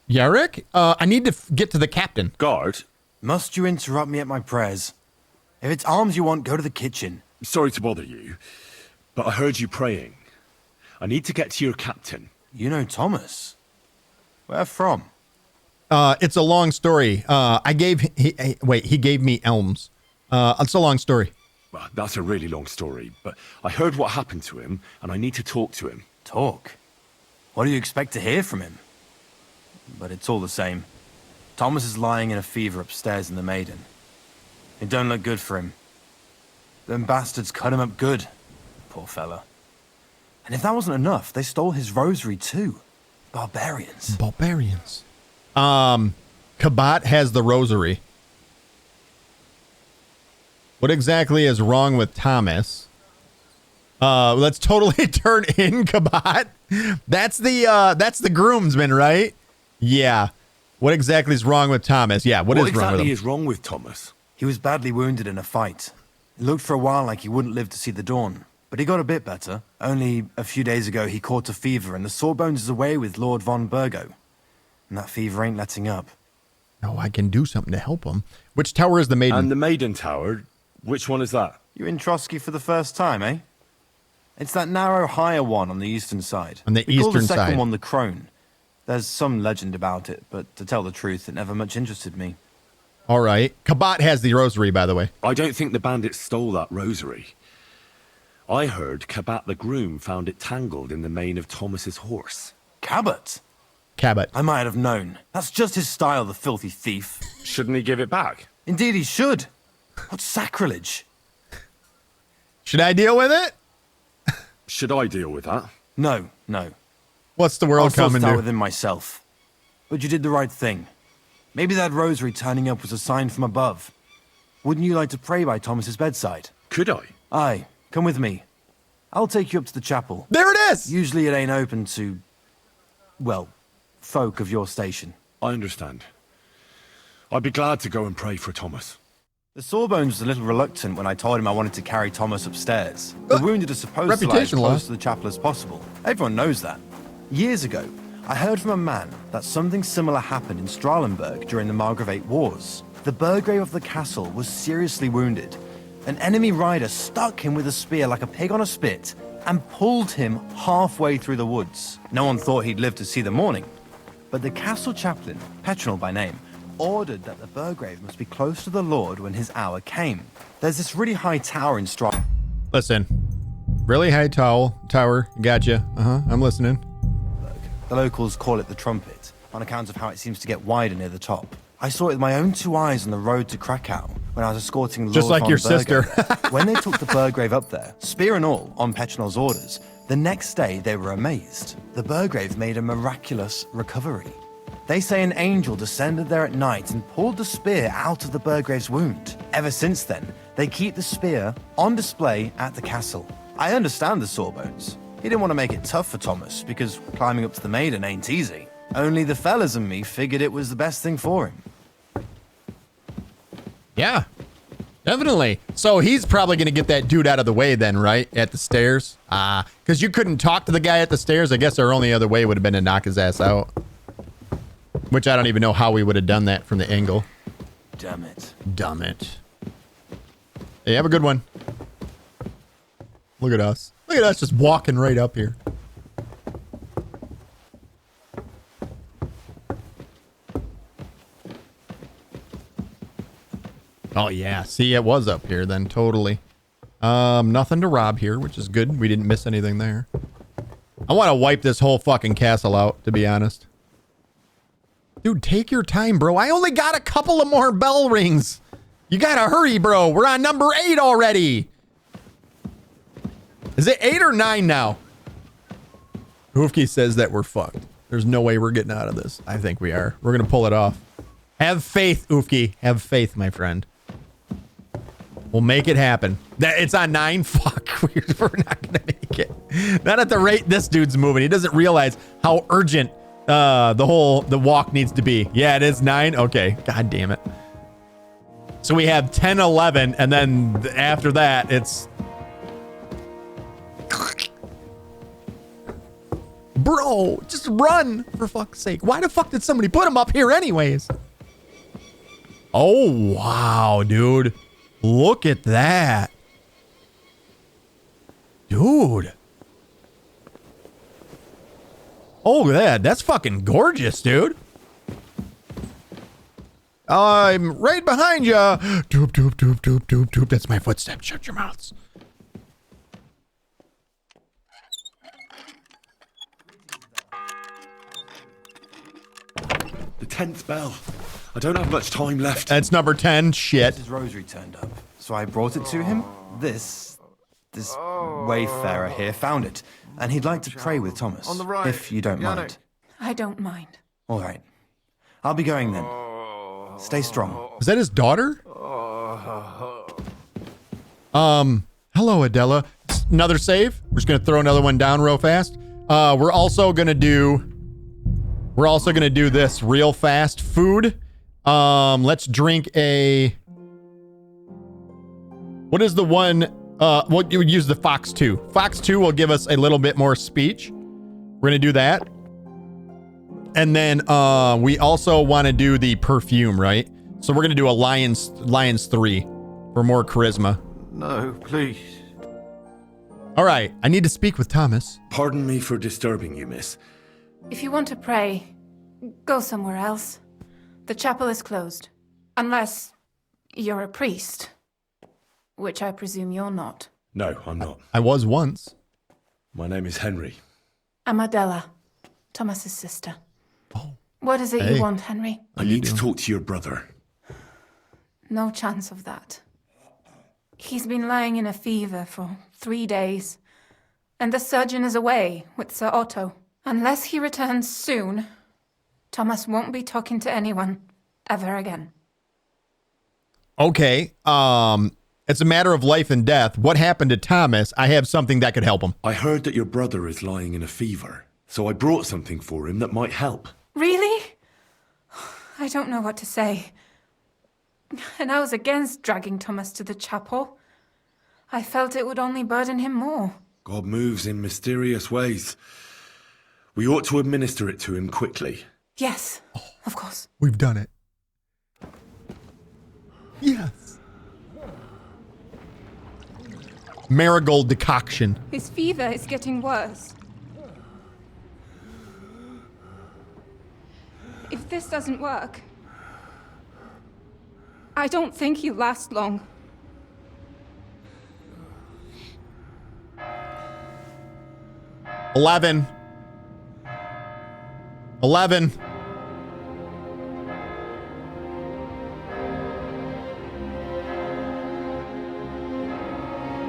Yarrick? I need to get to the captain. Guard? Must you interrupt me at my prayers? If it's arms you want, go to the kitchen. Sorry to bother you, but I heard you praying. I need to get to your captain. You know Thomas? Where from? It's a long story. He gave me elms. It's a long story. Well, that's a really long story, but I heard what happened to him, and I need to talk to him. Talk? What do you expect to hear from him? But it's all the same. Thomas is lying in a fever upstairs in the Maiden. It don't look good for him. Them bastards cut him up good. Poor fella. And if that wasn't enough, they stole his rosary too. Barbarians. Barbarians. Cabot has the rosary. What exactly is wrong with Thomas? Let's totally turn in Cabot. That's the groomsman, right? Yeah. What exactly is wrong with Thomas? Yeah, what is wrong with him? What exactly is wrong with Thomas? He was badly wounded in a fight. It looked for a while like he wouldn't live to see the dawn. But he got a bit better. Only a few days ago he caught a fever and the Sawbones is away with Lord von Burgo. And that fever ain't letting up. No, I can do something to help him. Which tower is the Maiden? And the Maiden Tower, which one is that? You in Trotsky for the first time, eh? It's that narrow, higher one on the eastern side. On the we call eastern the second side. one the Crone. There's some legend about it, but to tell the truth, it never much interested me. All right. Cabot has the rosary, by the way. I don't think the bandits stole that rosary. I heard Cabot the groom found it tangled in the mane of Thomas's horse. Cabot? Cabot. I might have known. That's just his style, the filthy thief. Shouldn't he give it back? Indeed he should. What sacrilege. Should I deal with it? Should I deal with that? No. What's the world I'll coming sort it out to? within myself. But you did the right thing. Maybe that rosary turning up was a sign from above. Wouldn't you like to pray by Thomas's bedside? Could I? Aye, come with me. I'll take you up to the chapel. There it is! Usually it ain't open to, well, folk of your station. I understand. I'd be glad to go and pray for Thomas. The Sawbones was a little reluctant when I told him I wanted to carry Thomas upstairs. The wounded are supposed to lie as reputation close loss. to the chapel as possible. Everyone knows that. Years ago, I heard from a man that something similar happened in Strahlenberg during the Margravate Wars. The Burgrave of the castle was seriously wounded. An enemy rider stuck him with a spear like a pig on a spit and pulled him halfway through the woods. No one thought he'd live to see the morning. But the castle chaplain, Petronel by name, ordered that the Burgrave must be close to the Lord when his hour came. There's this really high tower in Strahlenberg. Listen. Really high tower. Gotcha. I'm listening. The locals call it the Trumpet, on account of how it seems to get wider near the top. I saw it with my own 2 eyes on the road to Krakow when I was escorting Lord Just like von your Burgo sister. there. When they took the Burgrave up there, spear and all, on Petronel's orders, the next day they were amazed. The Burgrave made a miraculous recovery. They say an angel descended there at night and pulled the spear out of the Burgrave's wound. Ever since then, they keep the spear on display at the castle. I understand the Sawbones. He didn't want to make it tough for Thomas, because climbing up to the Maiden ain't easy. Only the fellas and me figured it was the best thing for him. Yeah. Definitely. So he's probably going to get that dude out of the way then, right? At the stairs. Because you couldn't talk to the guy at the stairs. I guess our only other way would have been to knock his ass out. Which I don't even know how we would have done that from the angle. Damn it. Dumb it. Hey, have a good one. Look at us. Look at us just walking right up here. Oh yeah, see, it was up here then, totally. Nothing to rob here, which is good. We didn't miss anything there. I want to wipe this whole fucking castle out, to be honest. Dude, take your time, bro. I only got a couple of more bell rings. You gotta hurry, bro. We're on number 8 already. Is it 8 or 9 now? Hoofke says that we're fucked. There's no way we're getting out of this. I think we are. We're gonna pull it off. Have faith, Hoofke. Have faith, my friend. We'll make it happen. It's on 9? Fuck. We're not gonna make it. Not at the rate this dude's moving. He doesn't realize how urgent the walk needs to be. Yeah, it is 9. Okay. God damn it. So we have 10, 11, and then after that, it's bro, just run for fuck's sake. Why the fuck did somebody put him up here anyways? Oh, wow, dude. Look at that. Dude. Oh, look at that. That's fucking gorgeous, dude. I'm right behind you. Doop, doop, doop, doop, doop, doop. That's my footsteps. Shut your mouths. The 10th bell. I don't have much time left. That's number 10. Shit. His rosary turned up, so I brought it to him. This wayfarer here found it, and he'd like to pray with Thomas, On the right. if you don't mind. I don't mind. All right. I'll be going then. Stay strong. Is that his daughter? Hello, Adela. Another save. We're just gonna throw another one down real fast. We're also gonna do this real fast. Food. Let's drink a. What is the one? What you would use the Fox 2. Fox 2 will give us a little bit more speech. We're gonna do that. And then we also want to do the perfume, right? So we're gonna do a Lions 3 for more charisma. No, please. All right, I need to speak with Thomas. Pardon me for disturbing you, miss. If you want to pray, go somewhere else. The chapel is closed. Unless you're a priest. Which I presume you're not. No, I'm not. I was once. My name is Henry. I'm Adela, Thomas's sister. Oh. What is it Hey. you want, Henry? I need to talk to your brother. No chance of that. He's been lying in a fever for 3 days. And the surgeon is away with Sir Otto. Unless he returns soon, Thomas won't be talking to anyone ever again. Okay. It's a matter of life and death. What happened to Thomas? I have something that could help him. I heard that your brother is lying in a fever, so I brought something for him that might help. Really? I don't know what to say. And I was against dragging Thomas to the chapel. I felt it would only burden him more. God moves in mysterious ways. We ought to administer it to him quickly. Yes, of course. We've done it. Yes. Marigold decoction. His fever is getting worse. If this doesn't work, I don't think he'll last long. $11.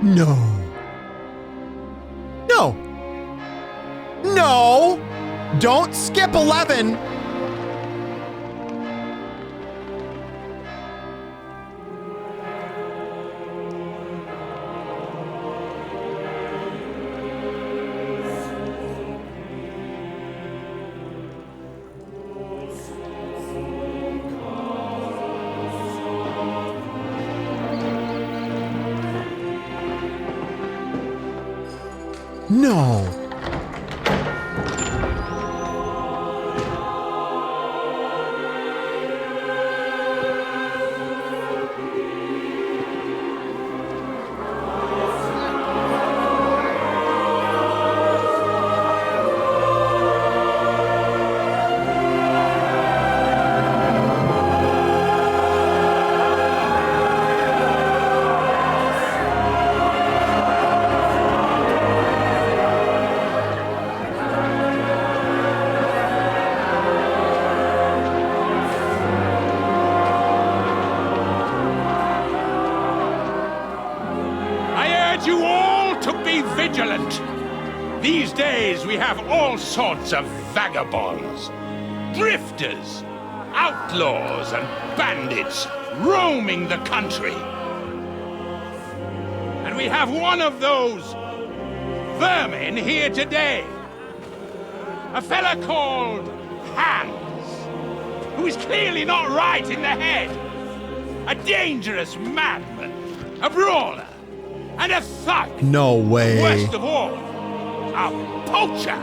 No. No. No. Don't skip 11. No. These days we have all sorts of vagabonds, drifters, outlaws and bandits roaming the country. And we have one of those vermin here today. A fella called Hans, who is clearly not right in the head. A dangerous madman, a brawler, and a thug. No way. Worst of all, a poacher.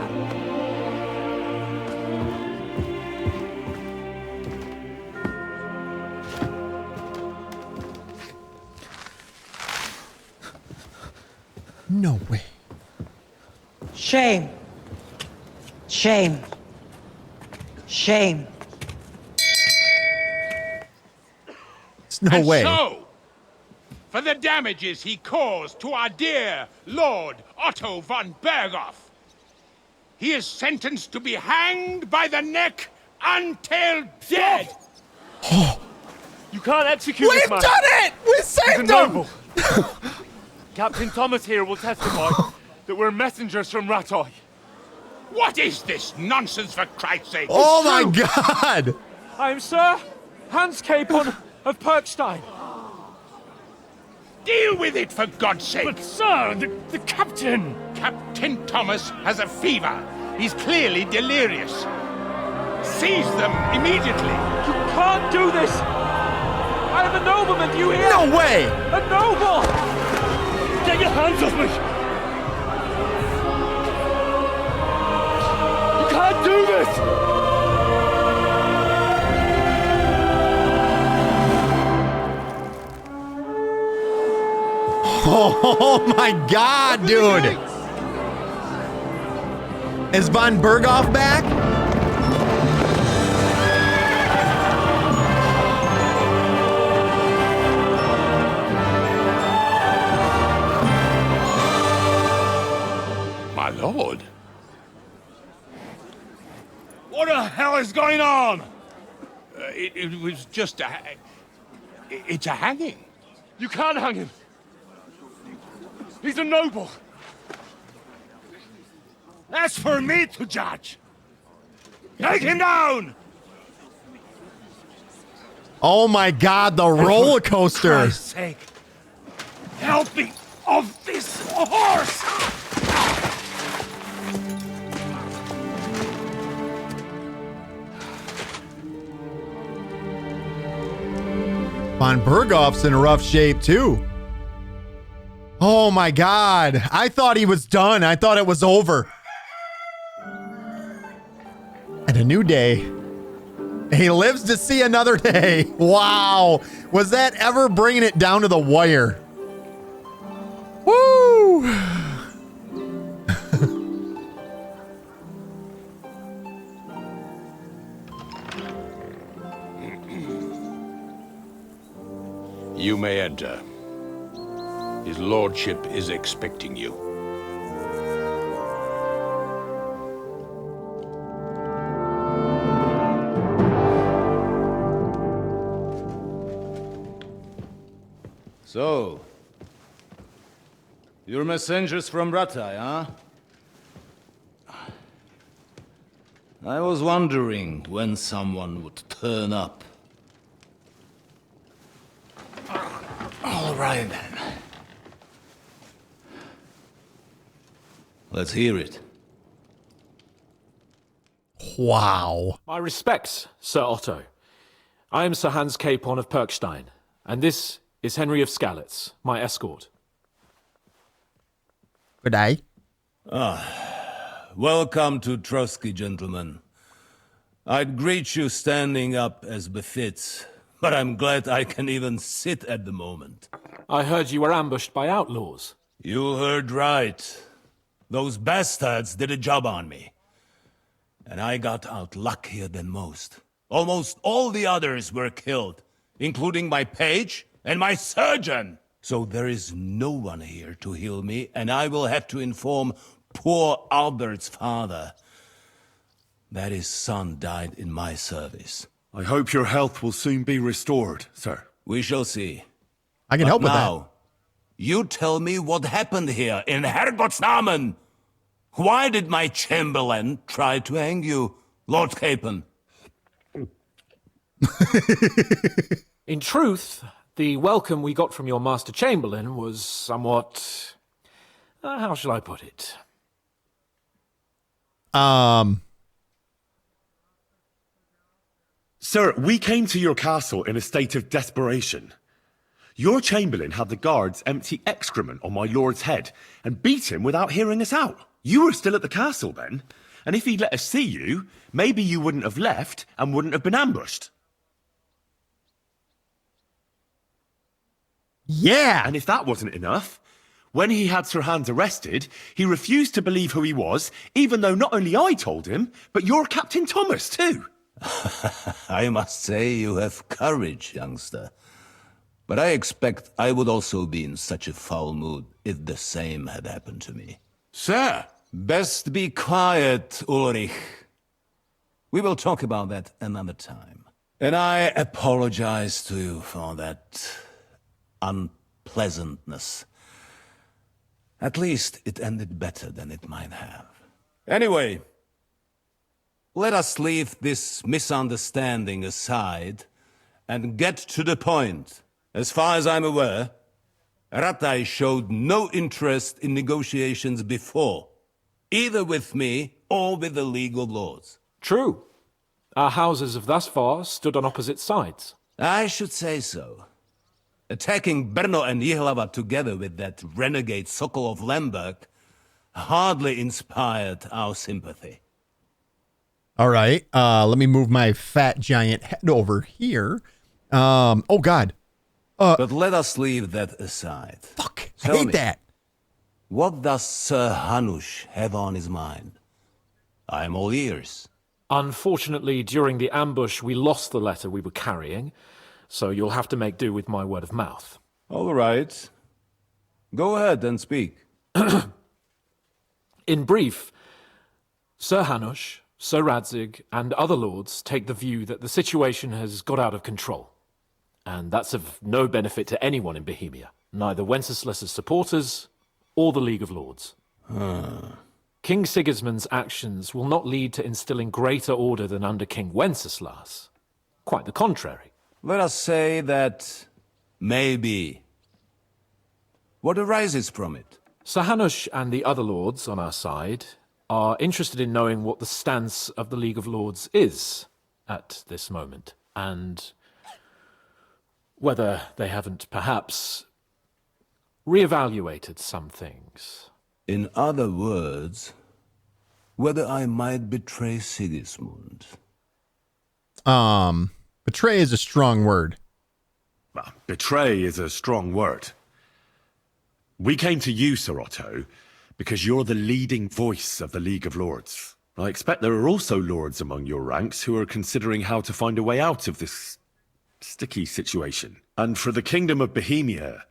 No way. Shame. Shame. Shame. There's no And way. so, for the damages he caused to our dear Lord Otto von Berghoff, he is sentenced to be hanged by the neck until dead. You can't execute We've this man. done it! We He's a saved him! noble. Captain Thomas here will testify that we're messengers from Ratoi. What is this nonsense, for Christ's sake? Oh my god! I am Sir Hans Capon of Perkstein. Deal with it, for God's sake! But sir, the captain! Captain Thomas has a fever. He's clearly delirious. Seize them immediately. You can't do this! I am a nobleman, do you hear? No way! A noble! Get your hands off me! You can't do this! Oh my god, dude! Is von Berghoff back? My lord. What the hell is going on? It was just a... It's a hanging. You can't hang him. He's a noble. That's for me to judge. Take him down! Oh my god, the roller coaster! Christ's sake. Help me off this horse! Von Berghoff's in rough shape too. Oh my god, I thought he was done. I thought it was over. And a new day. He lives to see another day. Wow. Was that ever bringing it down to the wire? Woo! You may enter. His lordship is expecting you. So, you're messengers from Ratoi, huh? I was wondering when someone would turn up. All right then. Let's hear it. Wow. My respects, Sir Otto. I am Sir Hans Capon of Perkstein, and this is Henry of Skalitz, my escort. Good day. Welcome to Trotsky, gentlemen. I'd greet you standing up as befits, but I'm glad I can even sit at the moment. I heard you were ambushed by outlaws. You heard right. Those bastards did a job on me. And I got out luckier than most. Almost all the others were killed, including my page and my surgeon. So there is no one here to heal me, and I will have to inform poor Albert's father that his son died in my service. I hope your health will soon be restored, sir. We shall see. I can help with that. Now, you tell me what happened here in Herrgottsnamen. Why did my chamberlain try to hang you, Lord Capon? In truth, the welcome we got from your Master Chamberlain was somewhat... how shall I put it? Sir, we came to your castle in a state of desperation. Your chamberlain had the guards empty excrement on my lord's head and beat him without hearing us out. You were still at the castle then, and if he'd let us see you, maybe you wouldn't have left and wouldn't have been ambushed. Yeah. And if that wasn't enough, When he had Sir Hans arrested, he refused to believe who he was, even though not only I told him, but your Captain Thomas too. I must say you have courage, youngster. But I expect I would also be in such a foul mood if the same had happened to me. Sir! Best be quiet, Ulrich. We will talk about that another time. And I apologize to you for that unpleasantness. At least it ended better than it might have. Anyway, let us leave this misunderstanding aside and get to the point. As far as I'm aware, Rataj showed no interest in negotiations before, either with me or with the League of Lords. True. Our houses have thus far stood on opposite sides. I should say so. Attacking Brno and Jihlava together with that renegade Sokol of Lemberg hardly inspired our sympathy. All right. Let me move my fat giant head over here. Oh, God. But let us leave that aside. Fuck. I Tell hate me, that. what does Sir Hanush have on his mind? I am all ears. Unfortunately, during the ambush, we lost the letter we were carrying, so you'll have to make do with my word of mouth. All right. Go ahead and speak. In brief, Sir Hanush, Sir Radzig, and other lords take the view that the situation has got out of control. And that's of no benefit to anyone in Bohemia, neither Wenceslas' supporters or the League of Lords. King Sigismund's actions will not lead to instilling greater order than under King Wenceslas. Quite the contrary. Let us say that maybe. What arises from it? Sir Hanush and the other lords on our side are interested in knowing what the stance of the League of Lords is at this moment, and whether they haven't perhaps reevaluated some things. In other words, whether I might betray Sigismund. Betray is a strong word. Well, betray is a strong word. We came to you, Sir Otto, because you're the leading voice of the League of Lords. I expect there are also lords among your ranks who are considering how to find a way out of this sticky situation. And for the Kingdom of Bohemia,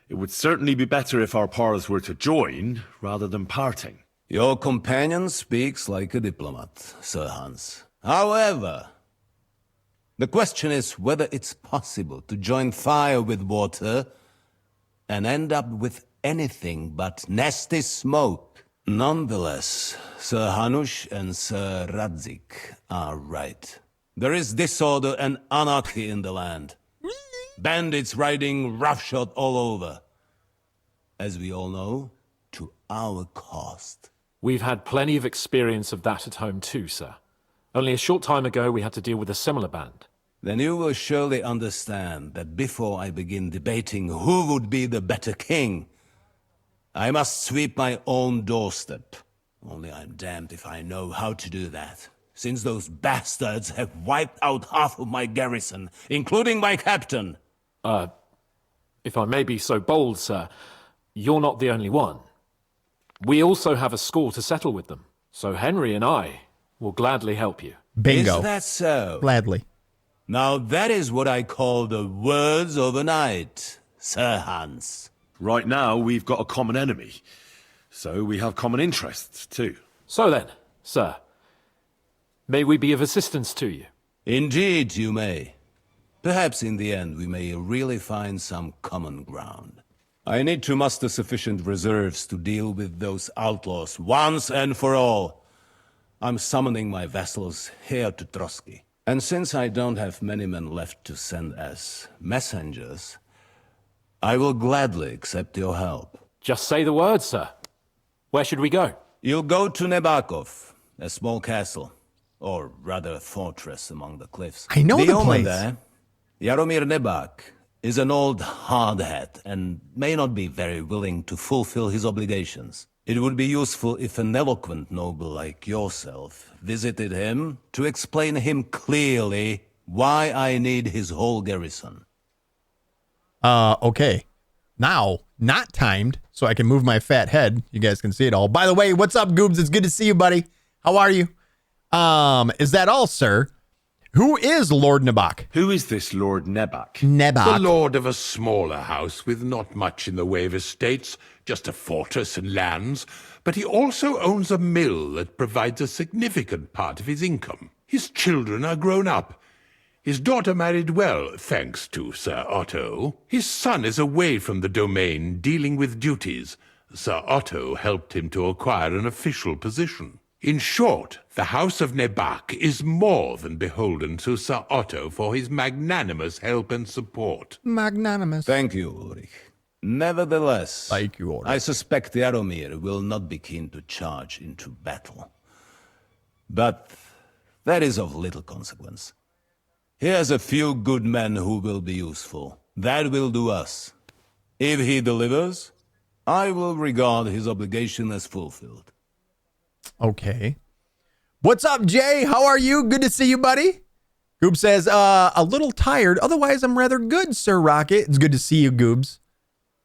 it would certainly be better if our powers were to join rather than parting. Your companion speaks like a diplomat, Sir Hans. However, the question is whether it's possible to join fire with water and end up with anything but nasty smoke. Nonetheless, Sir Hanush and Sir Radzig are right. There is disorder and anarchy in the land. Bandits riding roughshod all over. As we all know, to our cost. We've had plenty of experience of that at home too, sir. Only a short time ago we had to deal with a similar band. Then you will surely understand that before I begin debating who would be the better king, I must sweep my own doorstep. Only I'm damned if I know how to do that, since those bastards have wiped out half of my garrison, including my captain. If I may be so bold, sir, you're not the only one. We also have a score to settle with them, so Henry and I will gladly help you. Bingo. Is that so? Gladly. Now that is what I call the words of a knight, Sir Hans. Right now, we've got a common enemy, so we have common interests too. So then, sir, may we be of assistance to you? Indeed you may. Perhaps in the end we may really find some common ground. I need to muster sufficient reserves to deal with those outlaws once and for all. I'm summoning my vassals here to Trotsky. And since I don't have many men left to send as messengers, I will gladly accept your help. Just say the word, sir. Where should we go? You'll go to Nebakov, a small castle, or rather a fortress among the cliffs. I know the owner place. There, Jaromir Nebak, is an old hardhat and may not be very willing to fulfill his obligations. It would be useful if an eloquent noble like yourself visited him to explain him clearly why I need his whole garrison. Okay. now, not timed, so I can move my fat head. You guys can see it all. By the way, what's up, Goobs? It's good to see you, buddy. How are you? Is that all, sir? Who is Lord Nebak? Who is this Lord Nebak? Nebak. The lord of a smaller house with not much in the way of estates, just a fortress and lands, but he also owns a mill that provides a significant part of his income. His children are grown up. His daughter married well, thanks to Sir Otto. His son is away from the domain, dealing with duties. Sir Otto helped him to acquire an official position. In short, the House of Nebak is more than beholden to Sir Otto for his magnanimous help and support. Magnanimous. Thank you, Ulrich. Nevertheless, Thank you, Ulrich. I suspect Jaromir will not be keen to charge into battle. But that is of little consequence. He has a few good men who will be useful. That will do us. If he delivers, I will regard his obligation as fulfilled. Okay. What's up, Jay? How are you? Good to see you, buddy. Goob says, a little tired. Otherwise, I'm rather good, Sir Rocket. It's good to see you, Goobs.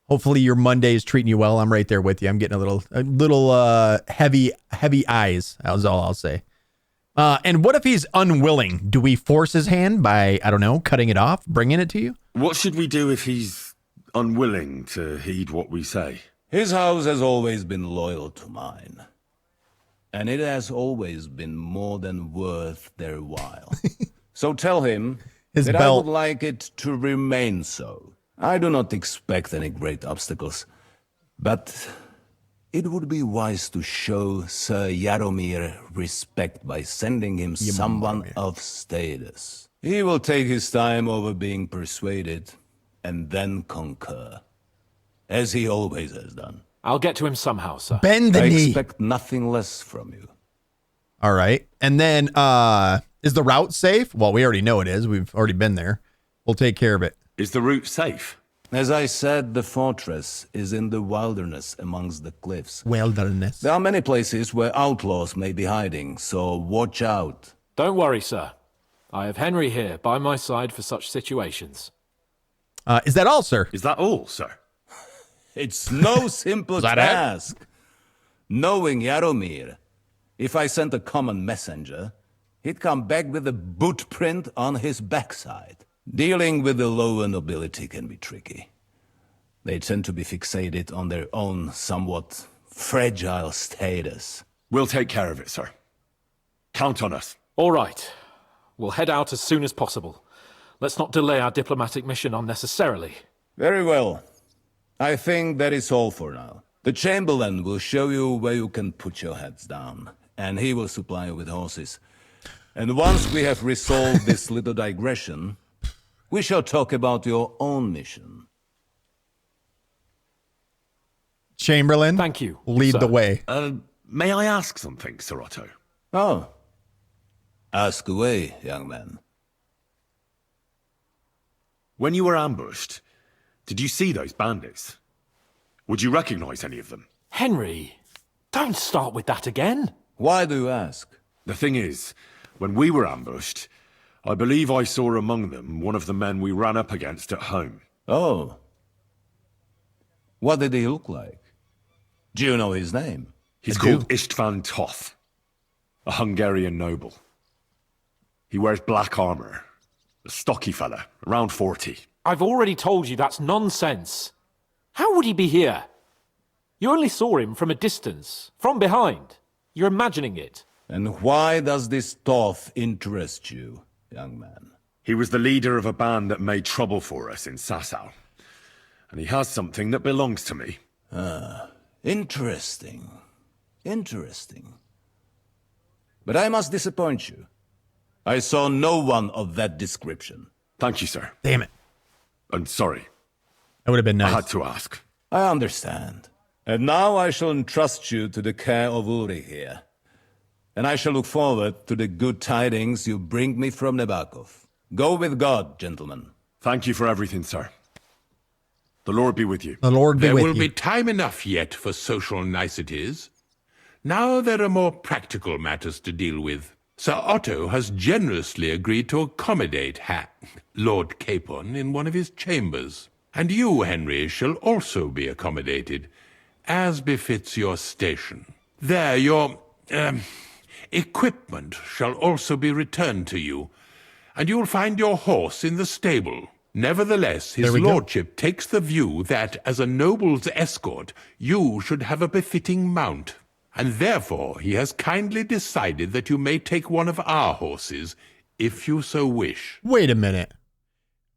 Hopefully your Monday is treating you well. I'm right there with you. I'm getting a little heavy eyes. That's all I'll say. And what if he's unwilling? Do we force his hand by, I don't know, cutting it off, bringing it to you? What should we do if he's unwilling to heed what we say? His house has always been loyal to mine. And it has always been more than worth their while. So tell him that I would like it to remain so. I do not expect any great obstacles, but it would be wise to show Sir Jaromir respect by sending him someone of status. He will take his time over being persuaded and then concur, as he always has done. I'll get to him somehow, sir. Bend the knee. I expect nothing less from you. All right. And then, is the route safe? Well, we already know it is. We've already been there. We'll take care of it. Is the route safe? As I said, the fortress is in the wilderness amongst the cliffs. Wilderness. There are many places where outlaws may be hiding, so watch out. Don't worry, sir. I have Henry here by my side for such situations. Is that all, sir? Is that all, sir? It's no simple task. Knowing Jaromir, if I sent a common messenger, he'd come back with a boot print on his backside. Dealing with the lower nobility can be tricky. They tend to be fixated on their own somewhat fragile status. We'll take care of it, sir. Count on us. All right. We'll head out as soon as possible. Let's not delay our diplomatic mission unnecessarily. Very well. I think that is all for now. The Chamberlain will show you where you can put your heads down, and he will supply you with horses. And once we have resolved this little digression, we shall talk about your own mission. Chamberlain, thank you. Lead sir. the way. May I ask something, Sir Otto? Oh. Ask away, young man. When you were ambushed, did you see those bandits? Would you recognize any of them? Henry, don't start with that again. Why do you ask? The thing is, when we were ambushed, I believe I saw among them one of the men we ran up against at home. Oh. What did he look like? Do you know his name? He's called Istvan Toth, a Hungarian noble. He wears black armor, a stocky fella, around 40. I've already told you that's nonsense. How would he be here? You only saw him from a distance, from behind. You're imagining it. And why does this Toth interest you, young man? He was the leader of a band that made trouble for us in Sasau. And he has something that belongs to me. Ah, interesting. Interesting. But I must disappoint you. I saw no one of that description. Thank you, sir. Damn it. I'm sorry. That would have been nice. I had to ask. I understand. And now I shall entrust you to the care of Uri here. And I shall look forward to the good tidings you bring me from Nebakov. Go with God, gentlemen. Thank you for everything, sir. The Lord be with you. The Lord be with you. There will be time enough yet for social niceties. Now there are more practical matters to deal with. Sir Otto has generously agreed to accommodate Lord Capon in one of his chambers. And you, Henry, shall also be accommodated, as befits your station. There, your equipment shall also be returned to you, and you'll find your horse in the stable. Nevertheless, his lordship takes the view that, as a noble's escort, you should have a befitting mount, and therefore he has kindly decided that you may take one of our horses, if you so wish. Wait a minute.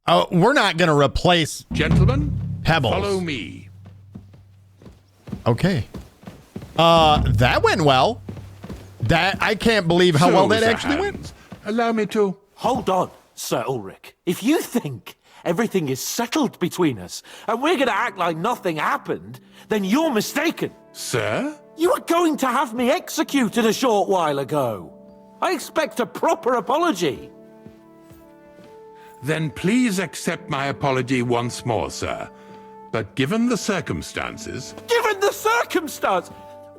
Oh, we're not going to replace... Gentlemen, Pebbles. Follow me. Okay. That went well. I can't believe how well that actually went. Allow me to... Hold on, Sir Ulrich. If you think everything is settled between us, and we're going to act like nothing happened, then you're mistaken. Sir? You were going to have me executed a short while ago. I expect a proper apology. Then please accept my apology once more, sir. But given the circumstances... Given the circumstance?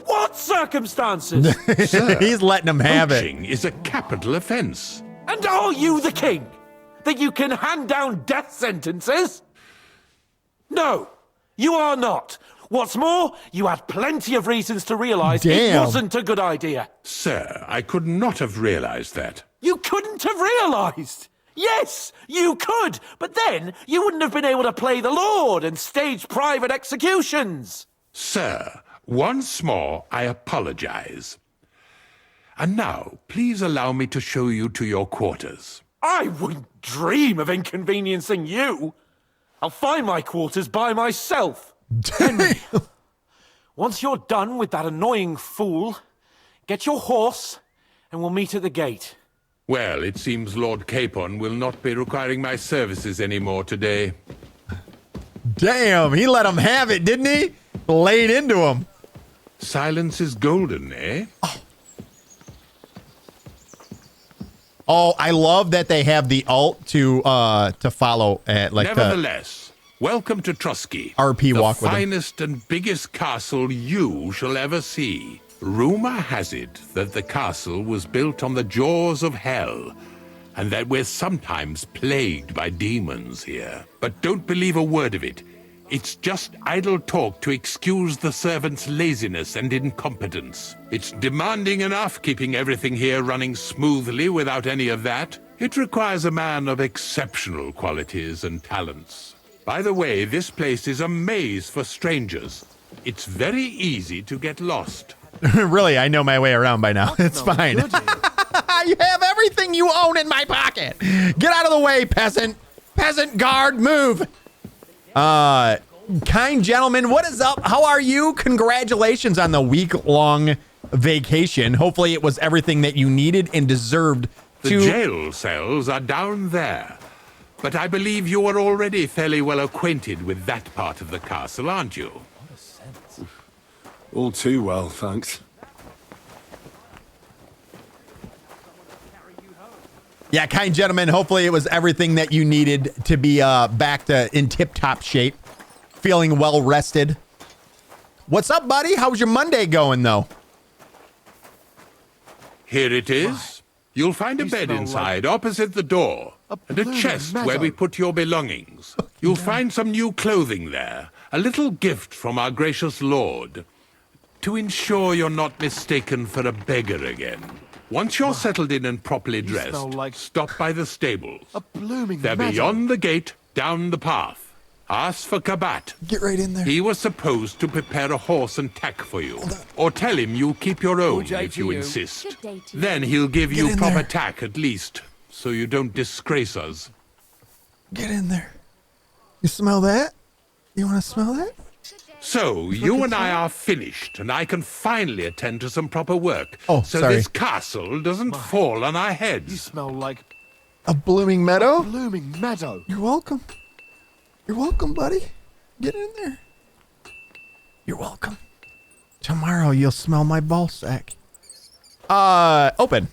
What circumstances? Sir, he's letting him have poaching is a capital offense. And are you the king? That you can hand down death sentences? No, you are not. What's more, you had plenty of reasons to realize it wasn't a good idea. Sir, I could not have realized that. You couldn't have realized? Yes, you could, but then you wouldn't have been able to play the Lord and stage private executions. Sir, once more I apologize. And now, please allow me to show you to your quarters. I wouldn't dream of inconveniencing you. I'll find my quarters by myself. Henry, once you're done with that annoying fool, get your horse and we'll meet at the gate. Well, it seems Lord Capon will not be requiring my services anymore today. Damn, he let him have it, didn't he? Laid into him. Silence is golden, eh? Oh, I love that they have the alt to follow at like Nevertheless, welcome to Trusky, RP walk the with him. finest and biggest castle you shall ever see. Rumor has it that the castle was built on the jaws of hell, and that we're sometimes plagued by demons here. But don't believe a word of it. It's just idle talk to excuse the servants' laziness and incompetence. It's demanding enough keeping everything here running smoothly without any of that. It requires a man of exceptional qualities and talents. By the way, this place is a maze for strangers. It's very easy to get lost. Really, I know my way around by now. It's fine. You have everything you own in my pocket. Get out of the way, peasant. Peasant guard, move. Kind gentleman, what is up? How are you? Congratulations on the week-long vacation. Hopefully it was everything that you needed and deserved to... The jail cells are down there. But I believe you are already fairly well acquainted with that part of the castle, aren't you? All too well, thanks. Yeah, kind gentleman, hopefully it was everything that you needed to be back to in tip-top shape. Feeling well-rested. What's up, buddy? How's your Monday going, though? Here it is. You'll find a bed inside, opposite the door, and a chest where we put your belongings. You'll find some new clothing there, a little gift from our gracious lord, to ensure you're not mistaken for a beggar again. Once you're settled in and properly dressed, stop by the stables. They're beyond the gate, down the path. Ask for Kabat. Get right in there. He was supposed to prepare a horse and tack for you. Or tell him you'll keep your own if you insist. Then he'll give you proper tack at least, so you don't disgrace us. Get in there. You smell that? You want to smell that? So, you and I are finished, and I can finally attend to some proper work. Oh, so sorry. this castle doesn't fall on our heads. You smell like a blooming meadow? a blooming meadow. You're welcome. You're welcome, buddy. Get in there. You're welcome. Tomorrow you'll smell my ball sack. Open.